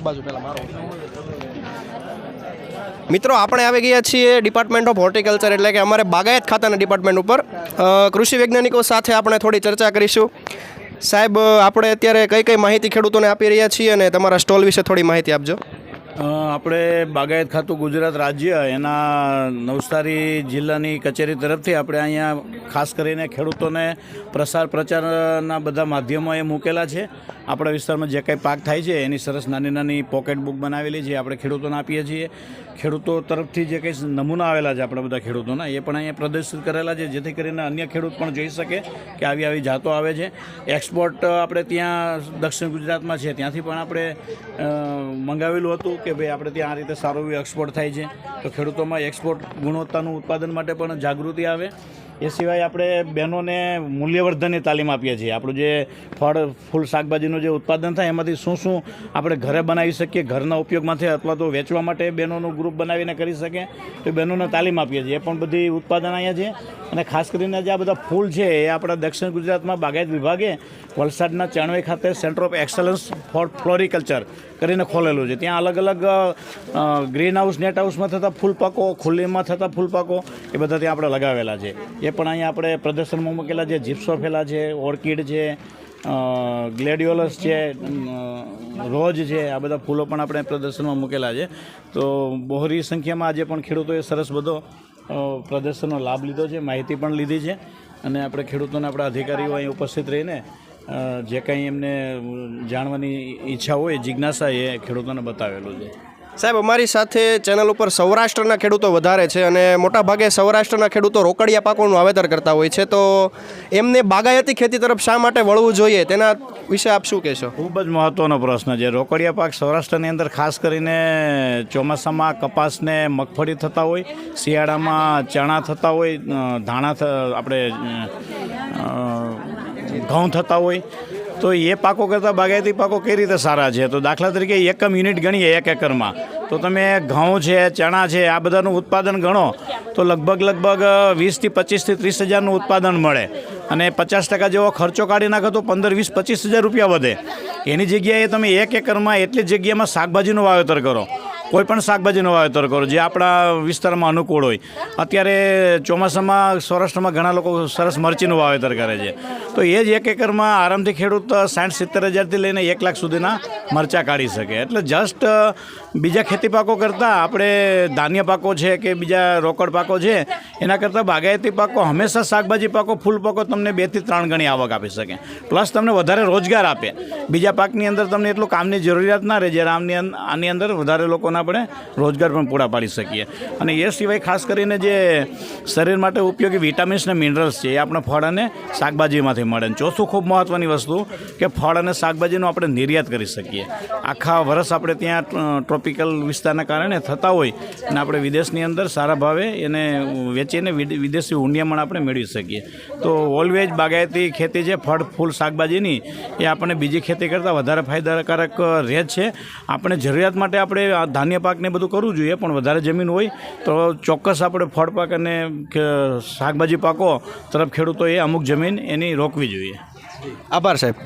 બાજુ પહેલાં મારો મિત્રો આપણે આવી ગયા છીએ ડિપાર્ટમેન્ટ ઓફ હોર્ટિકલ્ચર એટલે કે અમારે બાગાયત ખાતાના ડિપાર્ટમેન્ટ ઉપર કૃષિ વૈજ્ઞાનિકો સાથે આપણે થોડી ચર્ચા કરીશું. સાહેબ, આપણે અત્યારે કઈ કઈ માહિતી ખેડૂતોને આપી રહ્યા છીએ અને તમારા સ્ટોલ વિશે થોડી માહિતી આપજો. આપણે બાગાયત ખાતું ગુજરાત રાજ્ય એના નવસારી જિલ્લાની કચેરી તરફથી આપણે અહીંયા ખાસ કરીને ખેડૂતોને પ્રચારના બધા માધ્યમો એ મૂકેલા છે. આપણા વિસ્તારમાં જે કંઈ પાક થાય છે એની સરસ નાની નાની પોકેટ બુક બનાવેલી છે, આપણે ખેડૂતોને આપીએ છીએ. ખેડૂતો તરફથી જે કંઈ નમૂના આવેલા છે આપણા બધા ખેડૂતોના એ પણ અહીંયા પ્રદર્શિત કરેલા છે, જેથી કરીને અન્ય ખેડૂત પણ જોઈ શકે કે આવી આવી જાતો આવે છે. એક્સપોર્ટ આપણે ત્યાં દક્ષિણ ગુજરાતમાં છે ત્યાંથી પણ આપણે મંગાવેલું હતું કે ભાઈ આપણે ત્યાં આ રીતે સારું એવું એક્સપોર્ટ થાય છે, તો ખેડૂતોમાં એક્સપોર્ટ ગુણવત્તાનું ઉત્પાદન માટે પણ જાગૃતિ આવે. એ સિવાય આપણે બહેનોને મૂલ્યવર્ધનની તાલીમ આપીએ છીએ. આપણું જે ફળ ફૂલ શાકભાજીનું જે ઉત્પાદન થાય એમાંથી શું શું આપણે ઘરે બનાવી શકીએ, ઘરના ઉપયોગમાંથી અથવા તો વેચવા માટે બહેનોનું ગ્રુપ બનાવીને કરી શકે, તો બહેનોને તાલીમ આપીએ છીએ. એ પણ બધી ઉત્પાદન અહીંયા છે. અને ખાસ કરીને જે આ બધા ફૂલ છે એ આપણા દક્ષિણ ગુજરાતમાં બાગાયત વિભાગે વલસાડના ચાણવાઈ ખાતે સેન્ટર ઓફ એક્સલન્સ ફોર ફ્લોરિકલ્ચર કરીને ખોલેલું છે. ત્યાં અલગ અલગ ગ્રીન હાઉસ, નેટ હાઉસમાં થતા ફૂલપાકો, ખુલ્લીમાં થતા ફૂલપાકો એ બધા ત્યાં આપણે લગાવેલા છે. એ પણ અહીંયા આપણે પ્રદર્શનમાં મૂકેલા છે. જીપ્સોફેલા છે, ઓર્કિડ છે, ગ્લેડિયોલસ છે, રોજ છે, આ બધા ફૂલો પણ આપણે પ્રદર્શનમાં મૂકેલા છે. તો બહોળી સંખ્યામાં આજે પણ ખેડૂતોએ સરસ બધો પ્રદર્શનનો લાભ લીધો છે, માહિતી પણ લીધી છે. અને આપણે ખેડૂતોને આપણા અધિકારીઓ અહીં ઉપસ્થિત રહીને જે કંઈ એમને જાણવાની ઈચ્છા હોય, જિજ્ઞાસા, એ ખેડૂતોને બતાવેલું છે. સાહેબ, અમારી સાથે ચેનલ ઉપર સૌરાષ્ટ્રના ખેડૂતો વધારે છે અને મોટાભાગે સૌરાષ્ટ્રના ખેડૂતો રોકડિયા પાકોનું વાવેતર કરતા હોય છે, તો એમને બાગાયતી ખેતી તરફ શા માટે વળવું જોઈએ તેના વિશે આપ શું કહેશો? ખૂબ જ મહત્ત્વનો પ્રશ્ન છે. રોકડિયા પાક સૌરાષ્ટ્રની અંદર ખાસ કરીને ચોમાસામાં કપાસને મગફળી થતા હોય, શિયાળામાં ચણા થતા હોય, ધાણા આપણે ઘઉં થતા હોય, તો એ પાકો કરતાં બાગાયતી પાકો કઈ રીતે સારા છે? તો દાખલા તરીકે એકમ યુનિટ ગણીએ 1 એકરમાં, તો તમે ઘઉં છે, ચણા છે, આ બધાનું ઉત્પાદન ગણો તો લગભગ 20,000 થી 25,000 થી 30,000નું ઉત્પાદન મળે. અને 50% જેવો ખર્ચો કાઢી નાખો તો 15,000 થી 25,000 રૂપિયા વધે. એની જગ્યાએ તમે 1 એકરમાં એટલી જગ્યામાં શાકભાજીનું વાવેતર કરો, કોઈ પણ શાકભાજીનું વાવેતર કરો જે આપણા વિસ્તારમાં અનુકૂળ હોય. અત્યારે ચોમાસામાં સૌરાષ્ટ્રમાં ઘણા લોકો સરસ મરચીનું વાવેતર કરે છે, તો એ જ 1 એકરમાં આરામથી ખેડૂત 60-70 હજારથી લઈને 1 લાખ સુધીના મરચાં કાઢી શકે. એટલે જસ્ટ બીજા ખેતી પાકો કરતાં આપણે ધાન્ય પાકો છે કે બીજા રોકડ પાકો છે એના કરતાં બાગાયતી પાકો હંમેશા શાકભાજી પાકો, ફૂલ પાકો તમને 2 થી 3 ગણી આવક આપી શકે, પ્લસ તમને વધારે રોજગાર આપે. બીજા પાકની અંદર તમને એટલું કામની જરૂરિયાત ના રહે, જ્યારે આની અંદર વધારે લોકોને આપણે રોજગાર પણ પૂરા પાડી શકીએ. અને એ સિવાય ખાસ કરીને જે શરીર માટે ઉપયોગી વિટામિન્સ અને મિનરલ્સ છે એ આપણે ફળ અને શાકભાજીમાંથી મળે. અને ચોથું ખૂબ મહત્ત્વની વસ્તુ કે ફળ અને શાકભાજીનું આપણે નિર્યાત કરી શકીએ. આખા વર્ષ આપણે ત્યાં ટ્રોપિકલ વિસ્તારના કારણે થતા હોય અને આપણે વિદેશની અંદર સારા ભાવે એને વેચીને વિદેશી હુંડિયામણ આપણે મેળવી શકીએ. તો ઓલવેજ બાગાયતી ખેતી છે ફળ ફૂલ શાકભાજીની, એ આપણને બીજી ખેતી કરતાં વધારે ફાયદાકારક રહે છે. આપણે જરૂરિયાત માટે આપણે ધાન્ય પાકને બધું કરવું જોઈએ, પણ વધારે જમીન હોય તો ચોક્કસ આપણે ફળ પાક અને શાકભાજી પાકો તરફ ખેડૂતોએ અમુક જમીન એની રોકવી જોઈએ. આભાર સાહેબ.